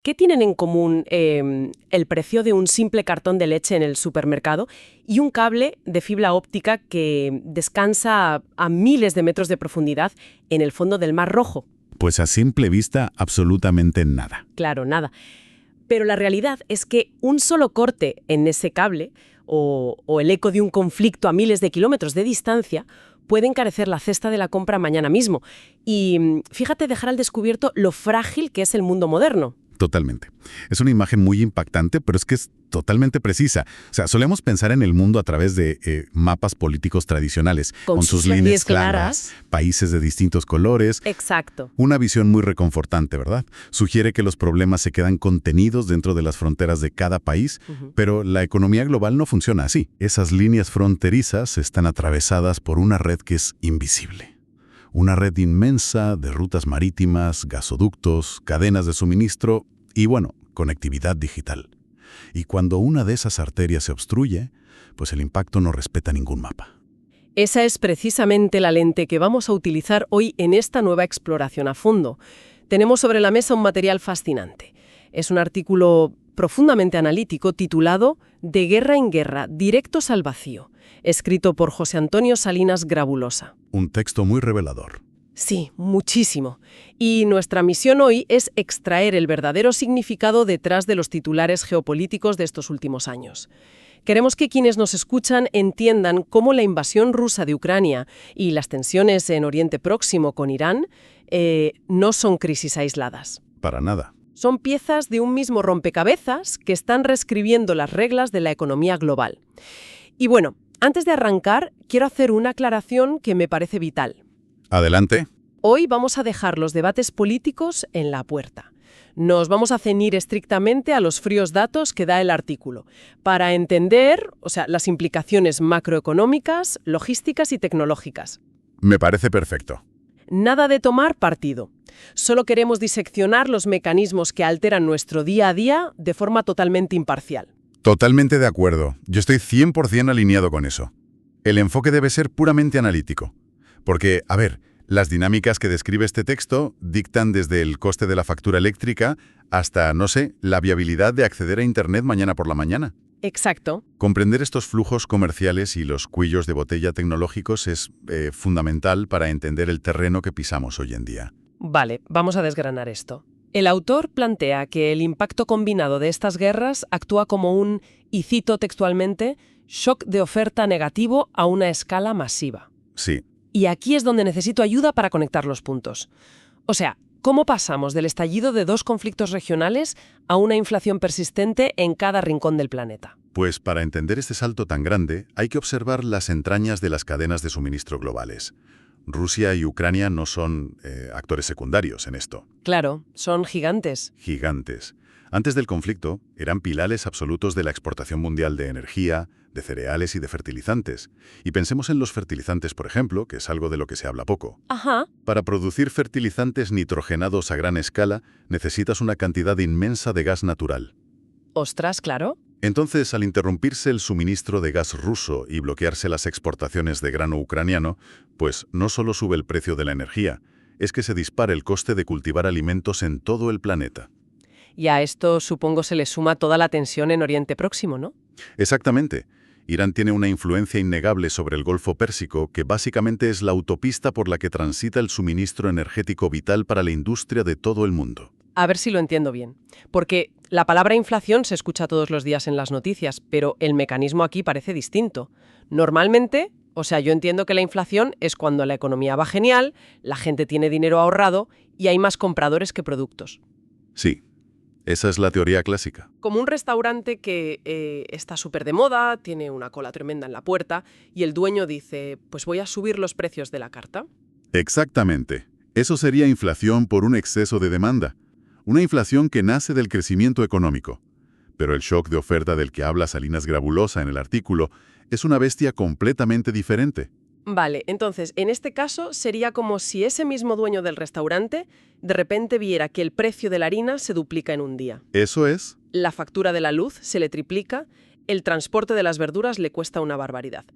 ¿Qué tienen en común el precio de un simple cartón de leche en el supermercado y un cable de fibra óptica que descansa a miles de metros de profundidad en el fondo del Mar Rojo? Pues a simple vista, absolutamente nada. Claro, nada. Pero la realidad es que un solo corte en ese cable o el eco de un conflicto a miles de kilómetros de distancia puede encarecer la cesta de la compra mañana mismo. Y fíjate, dejar al descubierto lo frágil que es el mundo moderno. Totalmente. Es una imagen muy impactante, pero es que es totalmente precisa. O sea, solemos pensar en el mundo a través de mapas políticos tradicionales, Con sus líneas claras, países de distintos colores. Exacto. Una visión muy reconfortante, ¿verdad? Sugiere que los problemas se quedan contenidos dentro de las fronteras de cada país, pero la economía global no funciona así. Esas líneas fronterizas están atravesadas por una red que es invisible. Una red inmensa de rutas marítimas, gasoductos, cadenas de suministro y, bueno, conectividad digital. Y cuando una de esas arterias se obstruye, pues el impacto no respeta ningún mapa. Esa es precisamente la lente que vamos a utilizar hoy en esta nueva exploración a fondo. Tenemos sobre la mesa un material fascinante. Es un artículo profundamente analítico titulado De guerra en guerra, directos al vacío, escrito por José Antonio Salinas Grabulosa. Un texto muy revelador. Sí, muchísimo. Y nuestra misión hoy es extraer el verdadero significado detrás de los titulares geopolíticos de estos últimos años. Queremos que quienes nos escuchan entiendan cómo la invasión rusa de Ucrania y las tensiones en Oriente Próximo con Irán no son crisis aisladas. Para nada. Son piezas de un mismo rompecabezas que están reescribiendo las reglas de la economía global. Y bueno, antes de arrancar, quiero hacer una aclaración que me parece vital. Adelante. Hoy vamos a dejar los debates políticos en la puerta. Nos vamos a ceñir estrictamente a los fríos datos que da el artículo, para entender, las implicaciones macroeconómicas, logísticas y tecnológicas. Me parece perfecto. Nada de tomar partido. Solo queremos diseccionar los mecanismos que alteran nuestro día a día de forma totalmente imparcial. Totalmente de acuerdo. Yo estoy 100% alineado con eso. El enfoque debe ser puramente analítico. Porque, a ver, las dinámicas que describe este texto dictan desde el coste de la factura eléctrica hasta, no sé, la viabilidad de acceder a Internet mañana por la mañana. Exacto. Comprender estos flujos comerciales y los cuellos de botella tecnológicos es fundamental para entender el terreno que pisamos hoy en día. Vale, vamos a desgranar esto. El autor plantea que el impacto combinado de estas guerras actúa como un, y cito textualmente, shock de oferta negativo a una escala masiva. Sí. Y aquí es donde necesito ayuda para conectar los puntos. O sea, ¿cómo pasamos del estallido de dos conflictos regionales a una inflación persistente en cada rincón del planeta? Pues para entender este salto tan grande, hay que observar las entrañas de las cadenas de suministro globales. Rusia y Ucrania no son actores secundarios en esto. Claro, son gigantes. Gigantes. Antes del conflicto, eran pilares absolutos de la exportación mundial de energía, de cereales y de fertilizantes. Y pensemos en los fertilizantes, por ejemplo, que es algo de lo que se habla poco. Ajá. Para producir fertilizantes nitrogenados a gran escala, necesitas una cantidad inmensa de gas natural. Ostras, claro. Entonces, al interrumpirse el suministro de gas ruso y bloquearse las exportaciones de grano ucraniano, pues no solo sube el precio de la energía, es que se dispara el coste de cultivar alimentos en todo el planeta. Y a esto supongo se le suma toda la tensión en Oriente Próximo, ¿no? Exactamente. Irán tiene una influencia innegable sobre el Golfo Pérsico, que básicamente es la autopista por la que transita el suministro energético vital para la industria de todo el mundo. A ver si lo entiendo bien. Porque la palabra inflación se escucha todos los días en las noticias, pero el mecanismo aquí parece distinto. Normalmente, yo entiendo que la inflación es cuando la economía va genial, la gente tiene dinero ahorrado y hay más compradores que productos. Sí. Esa es la teoría clásica. Como un restaurante que está súper de moda, tiene una cola tremenda en la puerta y el dueño dice, pues voy a subir los precios de la carta. Exactamente. Eso sería inflación por un exceso de demanda. Una inflación que nace del crecimiento económico. Pero el shock de oferta del que habla Salinas Grabulosa en el artículo es una bestia completamente diferente. Vale, entonces, en este caso sería como si ese mismo dueño del restaurante de repente viera que el precio de la harina se duplica en un día. ¿Eso es? La factura de la luz se le triplica, el transporte de las verduras le cuesta una barbaridad.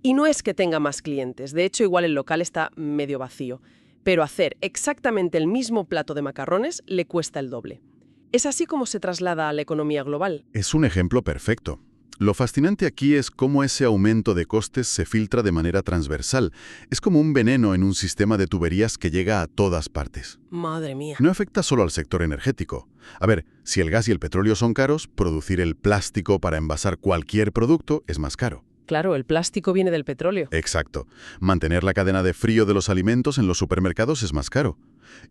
Y no es que tenga más clientes, de hecho igual el local está medio vacío, pero hacer exactamente el mismo plato de macarrones le cuesta el doble. Es así como se traslada a la economía global. Es un ejemplo perfecto. Lo fascinante aquí es cómo ese aumento de costes se filtra de manera transversal. Es como un veneno en un sistema de tuberías que llega a todas partes. Madre mía. No afecta solo al sector energético. A ver, si el gas y el petróleo son caros, producir el plástico para envasar cualquier producto es más caro. Claro, el plástico viene del petróleo. Exacto. Mantener la cadena de frío de los alimentos en los supermercados es más caro.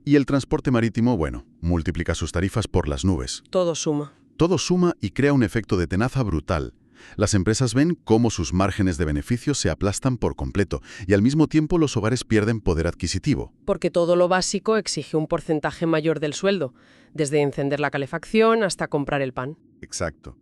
Y el transporte marítimo, bueno, multiplica sus tarifas por las nubes. Todo suma. Todo suma y crea un efecto de tenaza brutal. Las empresas ven cómo sus márgenes de beneficio se aplastan por completo y al mismo tiempo los hogares pierden poder adquisitivo. Porque todo lo básico exige un porcentaje mayor del sueldo, desde encender la calefacción hasta comprar el pan. Exacto.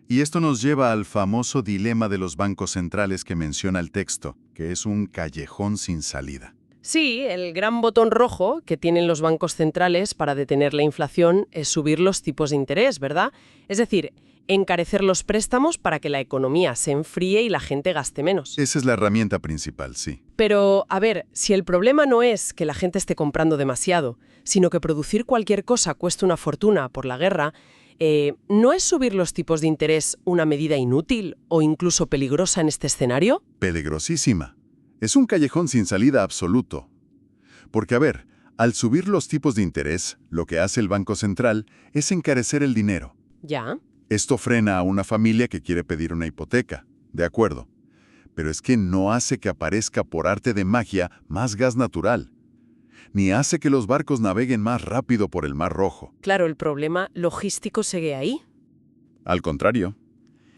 Y esto nos lleva al famoso dilema de los bancos centrales que menciona el texto, que es un callejón sin salida. Sí, el gran botón rojo que tienen los bancos centrales para detener la inflación es subir los tipos de interés, ¿verdad? Es decir, encarecer los préstamos para que la economía se enfríe y la gente gaste menos. Esa es la herramienta principal, sí. Pero, a ver, si el problema no es que la gente esté comprando demasiado, sino que producir cualquier cosa cuesta una fortuna por la guerra, ¿no es subir los tipos de interés una medida inútil o incluso peligrosa en este escenario? Peligrosísima. Es un callejón sin salida absoluto. Porque, a ver, al subir los tipos de interés, lo que hace el Banco Central es encarecer el dinero. Ya. Esto frena a una familia que quiere pedir una hipoteca, de acuerdo. Pero es que no hace que aparezca por arte de magia más gas natural, ni hace que los barcos naveguen más rápido por el Mar Rojo. Claro, el problema logístico sigue ahí. Al contrario,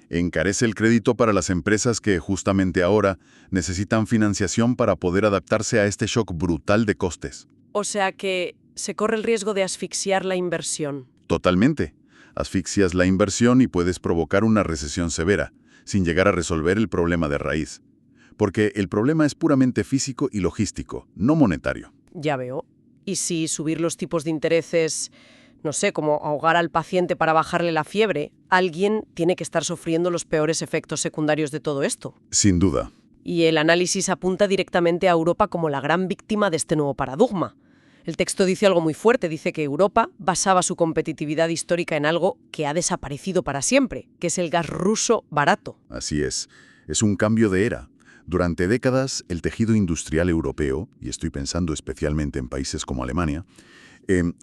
encarece el crédito para las empresas que justamente ahora necesitan financiación para poder adaptarse a este shock brutal de costes. O sea que se corre el riesgo de asfixiar la inversión. Totalmente. Asfixias la inversión y puedes provocar una recesión severa, sin llegar a resolver el problema de raíz. Porque el problema es puramente físico y logístico, no monetario. Ya veo. ¿Y si subir los tipos de intereses, no sé, como ahogar al paciente para bajarle la fiebre, alguien tiene que estar sufriendo los peores efectos secundarios de todo esto? Sin duda. Y el análisis apunta directamente a Europa como la gran víctima de este nuevo paradigma. El texto dice algo muy fuerte, dice que Europa basaba su competitividad histórica en algo que ha desaparecido para siempre, que es el gas ruso barato. Así es un cambio de era. Durante décadas, el tejido industrial europeo, y estoy pensando especialmente en países como Alemania,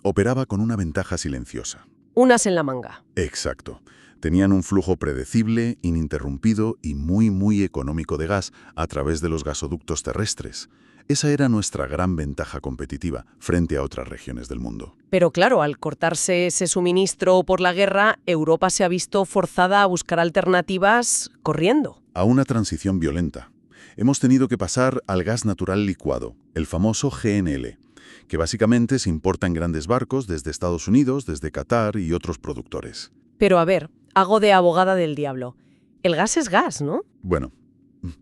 operaba con una ventaja silenciosa. Unas en la manga. Exacto. Tenían un flujo predecible, ininterrumpido y muy económico de gas a través de los gasoductos terrestres. Esa era nuestra gran ventaja competitiva frente a otras regiones del mundo. Pero claro, al cortarse ese suministro por la guerra, Europa se ha visto forzada a buscar alternativas corriendo. A una transición violenta. Hemos tenido que pasar al gas natural licuado, el famoso GNL, que básicamente se importa en grandes barcos desde Estados Unidos, desde Qatar y otros productores. Pero a ver, hago de abogada del diablo. El gas es gas, ¿no? Bueno,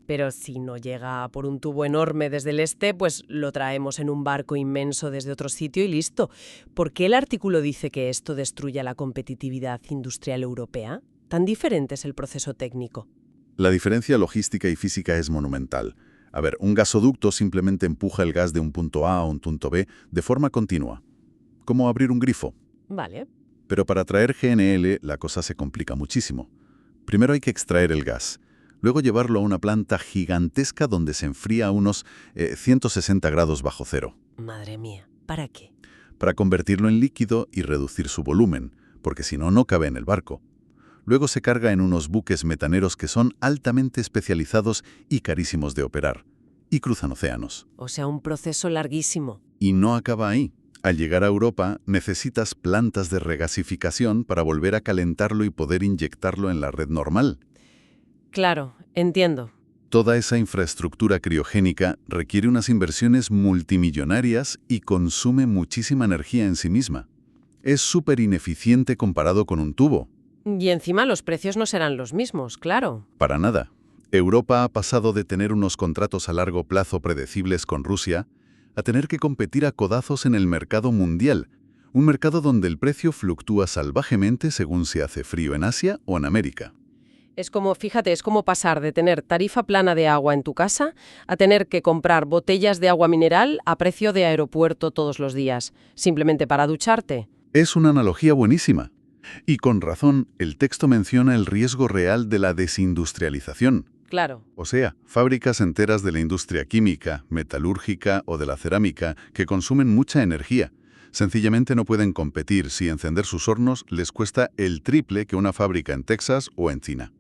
Pero si no llega por un tubo enorme desde el este, pues lo traemos en un barco inmenso desde otro sitio y listo. ¿Por qué el artículo dice que esto destruye la competitividad industrial europea? ¿Tan diferente es el proceso técnico? la diferencia logística y física es monumental. A ver, un gasoducto simplemente empuja el gas de un punto A a un punto B de forma continua, como abrir un grifo. Vale. Pero para traer GNL la cosa se complica muchísimo. Primero hay que extraer el gas, luego llevarlo a una planta gigantesca donde se enfría a unos 160 grados bajo cero. Madre mía, ¿para qué? Para convertirlo en líquido y reducir su volumen, porque si no, no cabe en el barco. Luego se carga en unos buques metaneros que son altamente especializados y carísimos de operar, y cruzan océanos. O sea, un proceso larguísimo. Y no acaba ahí. Al llegar a Europa, necesitas plantas de regasificación para volver a calentarlo y poder inyectarlo en la red normal. Claro, entiendo. Toda esa infraestructura criogénica requiere unas inversiones multimillonarias y consume muchísima energía en sí misma. Es súper ineficiente comparado con un tubo. Y encima los precios no serán los mismos, claro. Para nada. Europa ha pasado de tener unos contratos a largo plazo predecibles con Rusia a tener que competir a codazos en el mercado mundial, un mercado donde el precio fluctúa salvajemente según se hace frío en Asia o en América. Es como, fíjate, es como pasar de tener tarifa plana de agua en tu casa a tener que comprar botellas de agua mineral a precio de aeropuerto todos los días, simplemente para ducharte. Es una analogía buenísima. Y con razón, el texto menciona el riesgo real de la desindustrialización. Claro. O sea, fábricas enteras de la industria química, metalúrgica o de la cerámica que consumen mucha energía. Sencillamente no pueden competir si encender sus hornos les cuesta el triple que una fábrica en Texas o en China.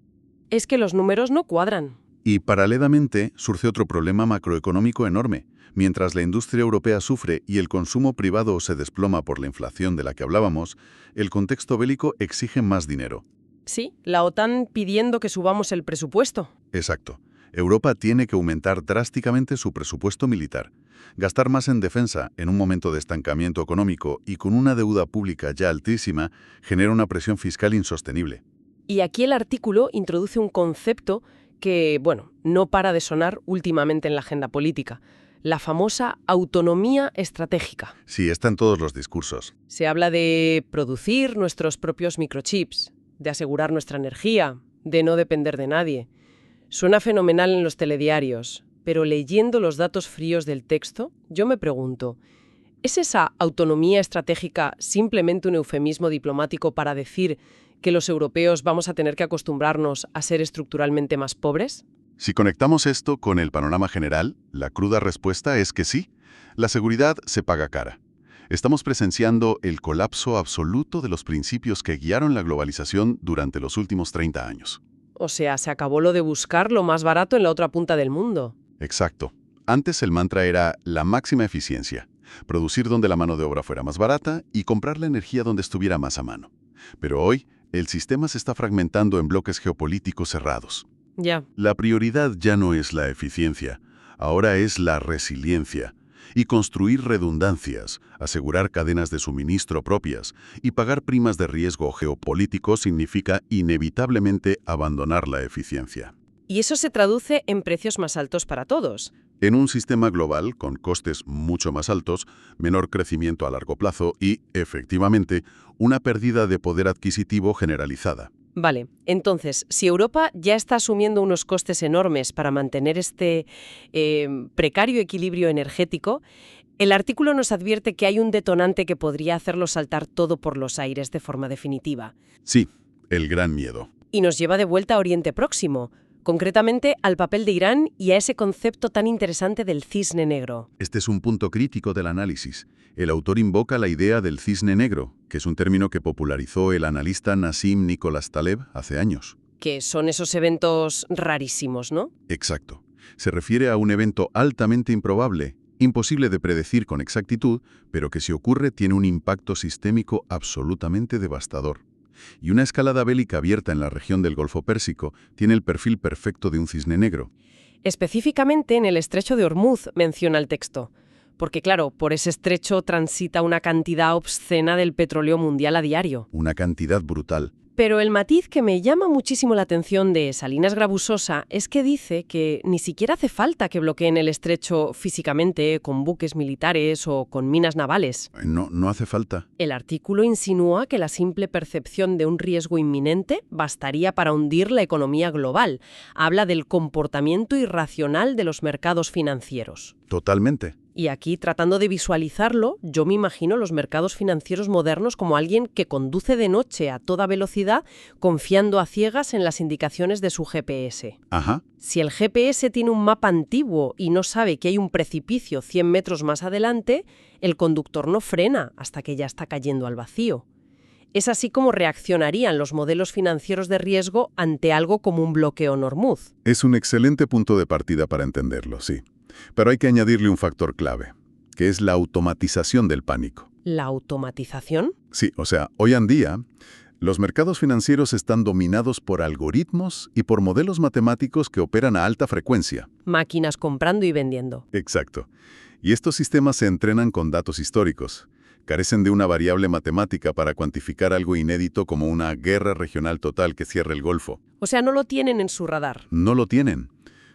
Es que los números no cuadran. Y paralelamente surge otro problema macroeconómico enorme. Mientras la industria europea sufre y el consumo privado se desploma por la inflación de la que hablábamos, el contexto bélico exige más dinero. Sí, la OTAN pidiendo que subamos el presupuesto. Exacto. Europa tiene que aumentar drásticamente su presupuesto militar. Gastar más en defensa en un momento de estancamiento económico y con una deuda pública ya altísima genera una presión fiscal insostenible. Y aquí el artículo introduce un concepto que, bueno, no para de sonar últimamente en la agenda política. La famosa autonomía estratégica. Sí, está en todos los discursos. Se habla de producir nuestros propios microchips, de asegurar nuestra energía, de no depender de nadie. Suena fenomenal en los telediarios, pero leyendo los datos fríos del texto, yo me pregunto, ¿es esa autonomía estratégica simplemente un eufemismo diplomático para decir que los europeos vamos a tener que acostumbrarnos a ser estructuralmente más pobres? Si conectamos esto con el panorama general, la cruda respuesta es que sí, la seguridad se paga cara. Estamos presenciando el colapso absoluto de los principios que guiaron la globalización durante los últimos 30 años. O sea, se acabó lo de buscar lo más barato en la otra punta del mundo. Exacto. Antes el mantra era la máxima eficiencia, producir donde la mano de obra fuera más barata y comprar la energía donde estuviera más a mano. Pero hoy, el sistema se está fragmentando en bloques geopolíticos cerrados. Ya. La prioridad ya no es la eficiencia, ahora es la resiliencia. Y construir redundancias, asegurar cadenas de suministro propias y pagar primas de riesgo geopolítico significa inevitablemente abandonar la eficiencia. Y eso se traduce en precios más altos para todos. En un sistema global con costes mucho más altos, menor crecimiento a largo plazo y, efectivamente, una pérdida de poder adquisitivo generalizada. Vale, entonces, si Europa ya está asumiendo unos costes enormes para mantener este precario equilibrio energético, el artículo nos advierte que hay un detonante que podría hacerlo saltar todo por los aires de forma definitiva. Sí, el gran miedo. Y nos lleva de vuelta a Oriente Próximo, concretamente al papel de Irán y a ese concepto tan interesante del cisne negro. Este es un punto crítico del análisis. El autor invoca la idea del cisne negro, que es un término que popularizó el analista Nassim Nicholas Taleb hace años. Que son esos eventos rarísimos, ¿no? Exacto. Se refiere a un evento altamente improbable, imposible de predecir con exactitud, pero que si ocurre tiene un impacto sistémico absolutamente devastador. Y una escalada bélica abierta en la región del Golfo Pérsico tiene el perfil perfecto de un cisne negro. Específicamente en el estrecho de Hormuz, menciona el texto. Porque claro, por ese estrecho transita una cantidad obscena del petróleo mundial a diario. Una cantidad brutal. Pero el matiz que me llama muchísimo la atención de Salinas Grabusosa es que dice que ni siquiera hace falta que bloqueen el estrecho físicamente con buques militares o con minas navales. No hace falta. El artículo insinúa que la simple percepción de un riesgo inminente bastaría para hundir la economía global. Habla del comportamiento irracional de los mercados financieros. Totalmente. Y aquí, tratando de visualizarlo, yo me imagino los mercados financieros modernos como alguien que conduce de noche a toda velocidad confiando a ciegas en las indicaciones de su GPS. Ajá. Si el GPS tiene un mapa antiguo y no sabe que hay un precipicio 100 metros más adelante, el conductor no frena hasta que ya está cayendo al vacío. Es así como reaccionarían los modelos financieros de riesgo ante algo como un bloqueo en Hormuz. Es un excelente punto de partida para entenderlo, sí. Pero hay que añadirle un factor clave, que es la automatización del pánico. ¿La automatización? Sí, o sea, hoy en día, los mercados financieros están dominados por algoritmos y por modelos matemáticos que operan a alta frecuencia. Máquinas comprando y vendiendo. Exacto. Y estos sistemas se entrenan con datos históricos. Carecen de una variable matemática para cuantificar algo inédito como una guerra regional total que cierre el Golfo. O sea, no lo tienen en su radar. No lo tienen.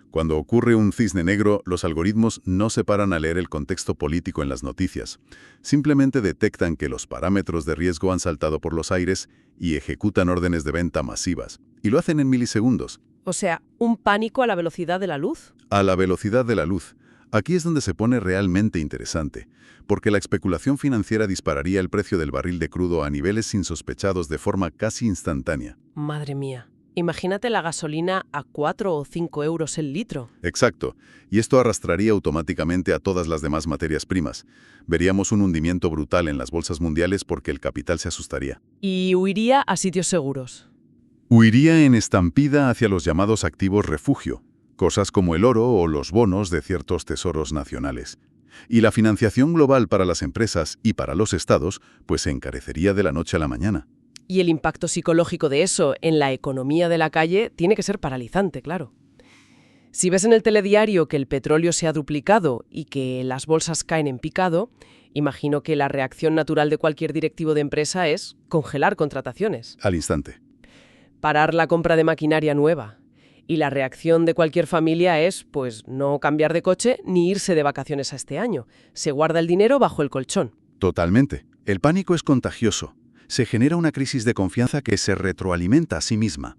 Cuando ocurre un cisne negro, los algoritmos no se paran a leer el contexto político en las noticias. Simplemente detectan que los parámetros de riesgo han saltado por los aires y ejecutan órdenes de venta masivas. Y lo hacen en milisegundos. O sea, un pánico a la velocidad de la luz. A la velocidad de la luz. Aquí es donde se pone realmente interesante, porque la especulación financiera dispararía el precio del barril de crudo a niveles insospechados de forma casi instantánea. Madre mía. Imagínate la gasolina a 4 o 5 euros el litro. Exacto, y esto arrastraría automáticamente a todas las demás materias primas. Veríamos un hundimiento brutal en las bolsas mundiales porque el capital se asustaría. Y huiría a sitios seguros. Huiría en estampida hacia los llamados activos refugio, cosas como el oro o los bonos de ciertos tesoros nacionales. Y la financiación global para las empresas y para los estados, pues se encarecería de la noche a la mañana. Y el impacto psicológico de eso en la economía de la calle tiene que ser paralizante, claro. Si ves en el telediario que el petróleo se ha duplicado y que las bolsas caen en picado, imagino que la reacción natural de cualquier directivo de empresa es congelar contrataciones, Al instante. parar la compra de maquinaria nueva. Y la reacción de cualquier familia es, pues, no cambiar de coche ni irse de vacaciones a este año. Se guarda el dinero bajo el colchón. Totalmente. El pánico es contagioso. Se genera una crisis de confianza que se retroalimenta a sí misma.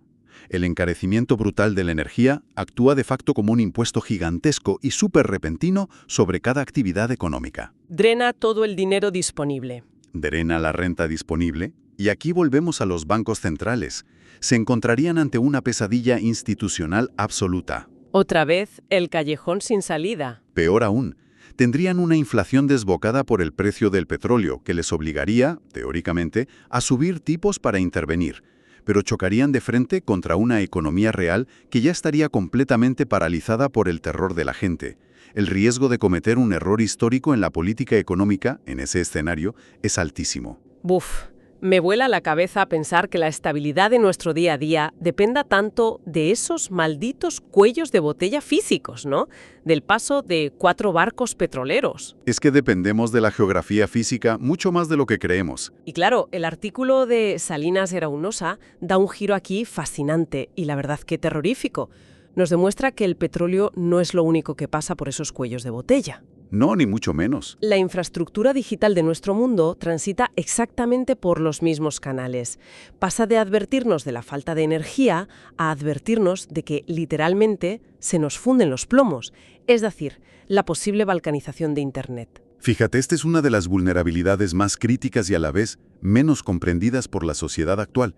El encarecimiento brutal de la energía actúa de facto como un impuesto gigantesco y súper repentino sobre cada actividad económica. Drena todo el dinero disponible. Drena la renta disponible, y aquí volvemos a los bancos centrales. Se encontrarían ante una pesadilla institucional absoluta. Otra vez, el callejón sin salida. Peor aún, tendrían una inflación desbocada por el precio del petróleo que les obligaría, teóricamente, a subir tipos para intervenir, pero chocarían de frente contra una economía real que ya estaría completamente paralizada por el terror de la gente. El riesgo de cometer un error histórico en la política económica, en ese escenario, es altísimo. Buf, me vuela la cabeza pensar que la estabilidad de nuestro día a día dependa tanto de esos malditos cuellos de botella físicos, ¿no? Del paso de 4 barcos petroleros. Es que dependemos de la geografía física mucho más de lo que creemos. Y claro, el artículo de Salinas Eraunosa da un giro aquí fascinante y la verdad que terrorífico. Nos demuestra que el petróleo no es lo único que pasa por esos cuellos de botella. No, ni mucho menos. La infraestructura digital de nuestro mundo transita exactamente por los mismos canales. Pasa de advertirnos de la falta de energía a advertirnos de que, literalmente, se nos funden los plomos, es decir, la posible balcanización de Internet. Fíjate, esta es una de las vulnerabilidades más críticas y a la vez menos comprendidas por la sociedad actual.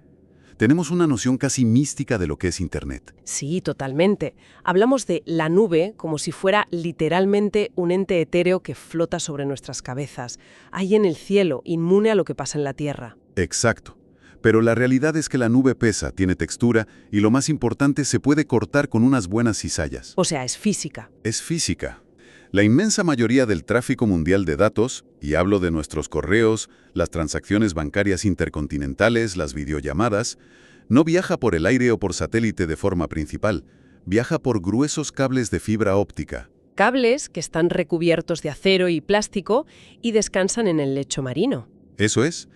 Tenemos una noción casi mística de lo que es Internet. Sí, totalmente. Hablamos de la nube como si fuera literalmente un ente etéreo que flota sobre nuestras cabezas, ahí en el cielo, inmune a lo que pasa en la Tierra. Exacto. Pero la realidad es que la nube pesa, tiene textura y lo más importante, se puede cortar con unas buenas cizallas. O sea, es física. Es física. La inmensa mayoría del tráfico mundial de datos, y hablo de nuestros correos, las transacciones bancarias intercontinentales, las videollamadas, no viaja por el aire o por satélite de forma principal, viaja por gruesos cables de fibra óptica. Cables que están recubiertos de acero y plástico y descansan en el lecho marino. Eso es.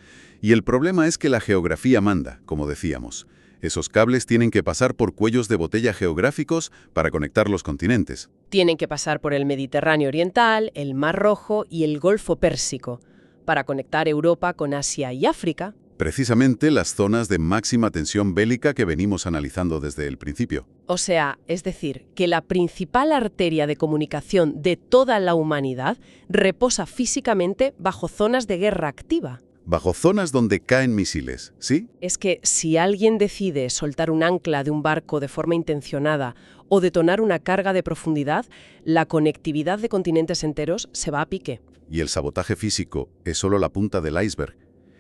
Y el problema es que la geografía manda, como decíamos. Esos cables tienen que pasar por cuellos de botella geográficos para conectar los continentes. Tienen que pasar por el Mediterráneo Oriental, el Mar Rojo y el Golfo Pérsico, para conectar Europa con Asia y África. Precisamente las zonas de máxima tensión bélica que venimos analizando desde el principio. O sea, es decir, que la principal arteria de comunicación de toda la humanidad reposa físicamente bajo zonas de guerra activa. Bajo zonas donde caen misiles, ¿sí? Es que si alguien decide soltar un ancla de un barco de forma intencionada o detonar una carga de profundidad, la conectividad de continentes enteros se va a pique. Y el sabotaje físico es solo la punta del iceberg.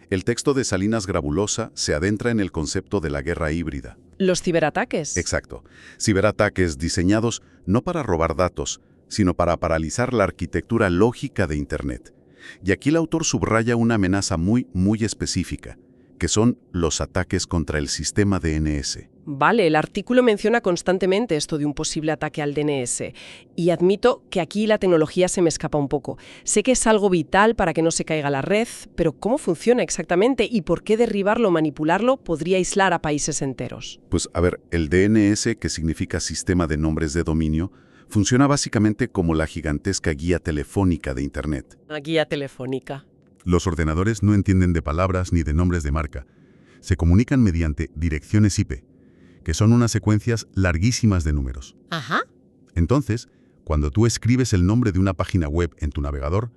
El texto de Salinas Grabulosa se adentra en el concepto de la guerra híbrida. ¿Los ciberataques? Exacto. Ciberataques diseñados no para robar datos, sino para paralizar la arquitectura lógica de Internet. Y aquí el autor subraya una amenaza muy específica, que son los ataques contra el sistema DNS. Vale, el artículo menciona constantemente esto de un posible ataque al DNS. Y admito que aquí la tecnología se me escapa un poco. Sé que es algo vital para que no se caiga la red, pero ¿cómo funciona exactamente y por qué derribarlo o manipularlo podría aislar a países enteros? Pues a ver, el DNS, que significa Sistema de Nombres de Dominio, funciona básicamente como la gigantesca guía telefónica de Internet. Una guía telefónica. Los ordenadores no entienden de palabras ni de nombres de marca. Se comunican mediante direcciones IP, que son unas secuencias larguísimas de números. Ajá. Entonces, Cuando tú escribes el nombre de una página web en tu navegador,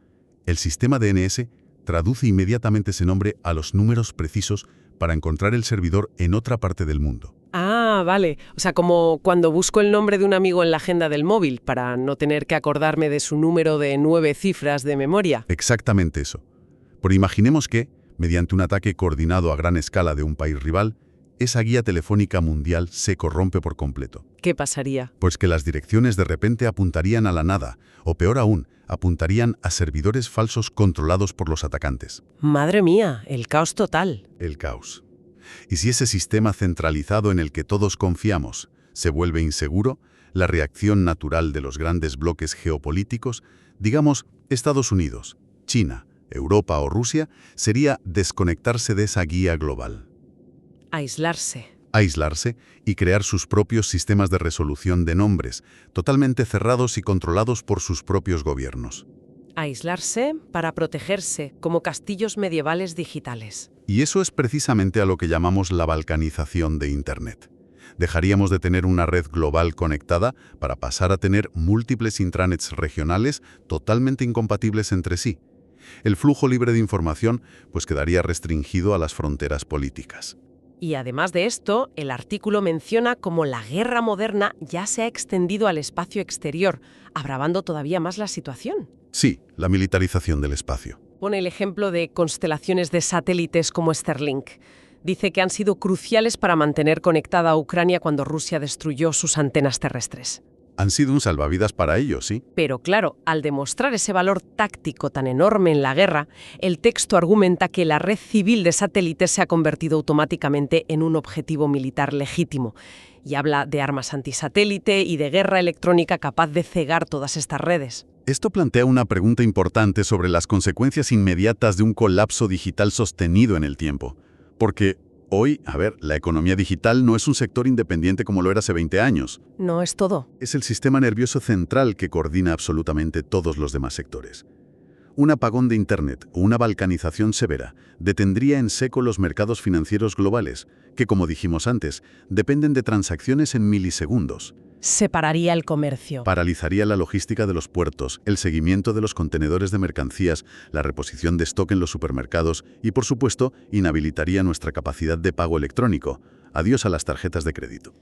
el sistema DNS traduce inmediatamente ese nombre a los números precisos para encontrar el servidor en otra parte del mundo. Ah, vale. O sea, como cuando busco el nombre de un amigo en la agenda del móvil para no tener que acordarme de su número de 9 cifras de memoria. Exactamente eso. Pero imaginemos que, mediante un ataque coordinado a gran escala de un país rival, esa guía telefónica mundial se corrompe por completo. ¿Qué pasaría? Pues que las direcciones de repente apuntarían a la nada, o peor aún, apuntarían a servidores falsos controlados por los atacantes. Madre mía, el caos total. El caos. Y si ese sistema centralizado en el que todos confiamos se vuelve inseguro, la reacción natural de los grandes bloques geopolíticos, digamos Estados Unidos, China, Europa o Rusia, sería desconectarse de esa guía global. Aislarse y crear sus propios sistemas de resolución de nombres, totalmente cerrados y controlados por sus propios gobiernos. Aislarse para protegerse, como castillos medievales digitales. Y eso es precisamente a lo que llamamos la balcanización de Internet. Dejaríamos de tener una red global conectada para pasar a tener múltiples intranets regionales totalmente incompatibles entre sí. El flujo libre de información pues quedaría restringido a las fronteras políticas. Y además de esto, el artículo menciona cómo la guerra moderna ya se ha extendido al espacio exterior, agravando todavía más la situación. Sí, la militarización del espacio. Pone el ejemplo de constelaciones de satélites como Starlink. Dice que han sido cruciales para mantener conectada a Ucrania cuando Rusia destruyó sus antenas terrestres. Han sido un salvavidas para ellos, sí. Pero claro, al demostrar ese valor táctico tan enorme en la guerra, el texto argumenta que la red civil de satélites se ha convertido automáticamente en un objetivo militar legítimo. Y habla de armas antisatélite y de guerra electrónica capaz de cegar todas estas redes. Esto plantea una pregunta importante sobre las consecuencias inmediatas de un colapso digital sostenido en el tiempo. Porque hoy, la economía digital no es un sector independiente como lo era hace 20 años. No es todo. Es el sistema nervioso central que coordina absolutamente todos los demás sectores. Un apagón de Internet o una balcanización severa detendría en seco los mercados financieros globales, que, como dijimos antes, dependen de transacciones en milisegundos. Separaría el comercio. Paralizaría la logística de los puertos, el seguimiento de los contenedores de mercancías, la reposición de stock en los supermercados y, por supuesto, inhabilitaría nuestra capacidad de pago electrónico. Adiós a las tarjetas de crédito.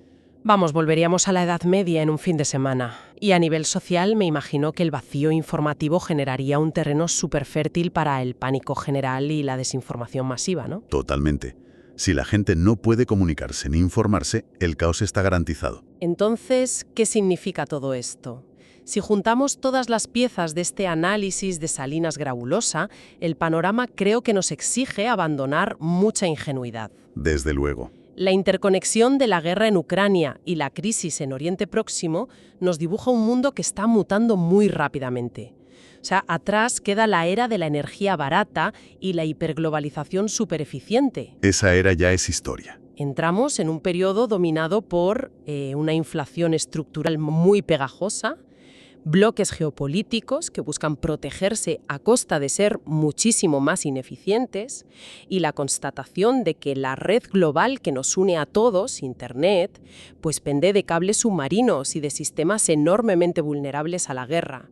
Vamos, volveríamos a la Edad Media en un fin de semana. Y a nivel social me imagino que el vacío informativo generaría un terreno súper fértil para el pánico general y la desinformación masiva, ¿no? Totalmente. Si la gente no puede comunicarse ni informarse, el caos está garantizado. Entonces, ¿qué significa todo esto? Si juntamos todas las piezas de este análisis de Salinas Grabulosa, el panorama creo que nos exige abandonar mucha ingenuidad. Desde luego. La interconexión de la guerra en Ucrania y la crisis en Oriente Próximo nos dibuja un mundo que está mutando muy rápidamente. O sea, atrás queda la era de la energía barata y la hiperglobalización supereficiente. Esa era ya es historia. Entramos en un periodo dominado por una inflación estructural muy pegajosa, bloques geopolíticos que buscan protegerse a costa de ser muchísimo más ineficientes y la constatación de que la red global que nos une a todos, Internet, pues pende de cables submarinos y de sistemas enormemente vulnerables a la guerra,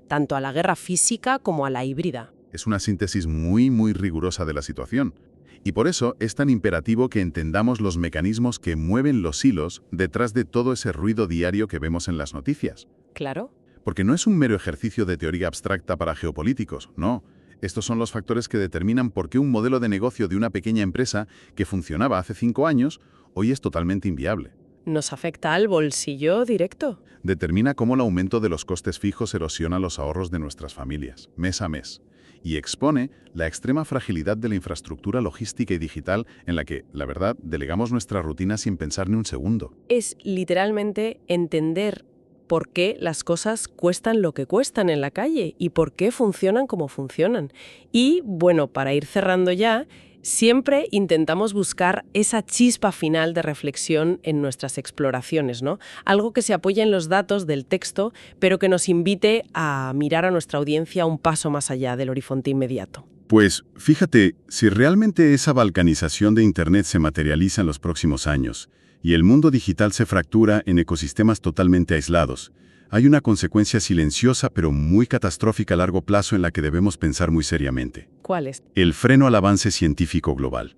tanto a la guerra física como a la híbrida. Es una síntesis muy rigurosa de la situación. Y por eso es tan imperativo que entendamos los mecanismos que mueven los hilos detrás de todo ese ruido diario que vemos en las noticias. Claro. Porque no es un mero ejercicio de teoría abstracta para geopolíticos, no. Estos son los factores que determinan por qué un modelo de negocio de una pequeña empresa que funcionaba hace 5 años, hoy es totalmente inviable. ¿Nos afecta al bolsillo directo? Determina cómo el aumento de los costes fijos erosiona los ahorros de nuestras familias, mes a mes, y expone la extrema fragilidad de la infraestructura logística y digital en la que, la verdad, delegamos nuestra rutina sin pensar ni un segundo. Es literalmente entender por qué las cosas cuestan lo que cuestan en la calle y por qué funcionan como funcionan. Y, bueno, para ir cerrando ya, siempre intentamos buscar esa chispa final de reflexión en nuestras exploraciones, ¿no? Algo que se apoya en los datos del texto, pero que nos invite a mirar a nuestra audiencia un paso más allá del horizonte inmediato. Pues, fíjate, si realmente esa balcanización de Internet se materializa en los próximos años y el mundo digital se fractura en ecosistemas totalmente aislados, hay una consecuencia silenciosa pero muy catastrófica a largo plazo en la que debemos pensar muy seriamente. ¿Cuál es? El freno al avance científico global.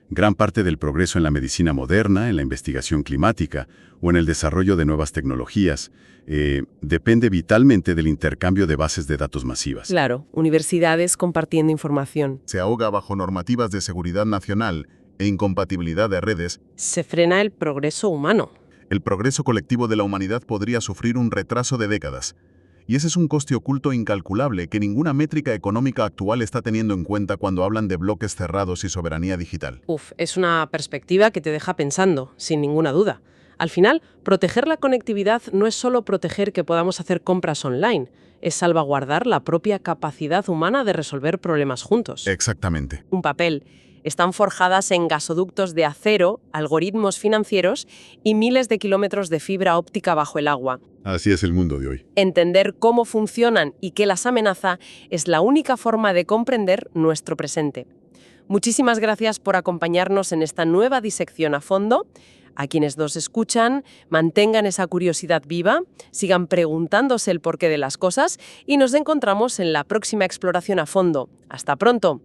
Gran parte del progreso en la medicina moderna, en la investigación climática o en el desarrollo de nuevas tecnologías depende vitalmente del intercambio de bases de datos masivas. Claro, universidades compartiendo información. Se ahoga bajo normativas de seguridad nacional e incompatibilidad de redes. Se frena el progreso humano. El progreso colectivo de la humanidad podría sufrir un retraso de décadas. Y ese es un coste oculto incalculable que ninguna métrica económica actual está teniendo en cuenta cuando hablan de bloques cerrados y soberanía digital. Es una perspectiva que te deja pensando, sin ninguna duda. Al final, proteger la conectividad no es solo proteger que podamos hacer compras online, es salvaguardar la propia capacidad humana de resolver problemas juntos. Exactamente. Un papel. Están forjadas en gasoductos de acero, algoritmos financieros y miles de kilómetros de fibra óptica bajo el agua. Así es el mundo de hoy. Entender cómo funcionan y qué las amenaza es la única forma de comprender nuestro presente. Muchísimas gracias por acompañarnos en esta nueva disección a fondo. A quienes nos escuchan, mantengan esa curiosidad viva, sigan preguntándose el porqué de las cosas y nos encontramos en la próxima exploración a fondo. ¡Hasta pronto!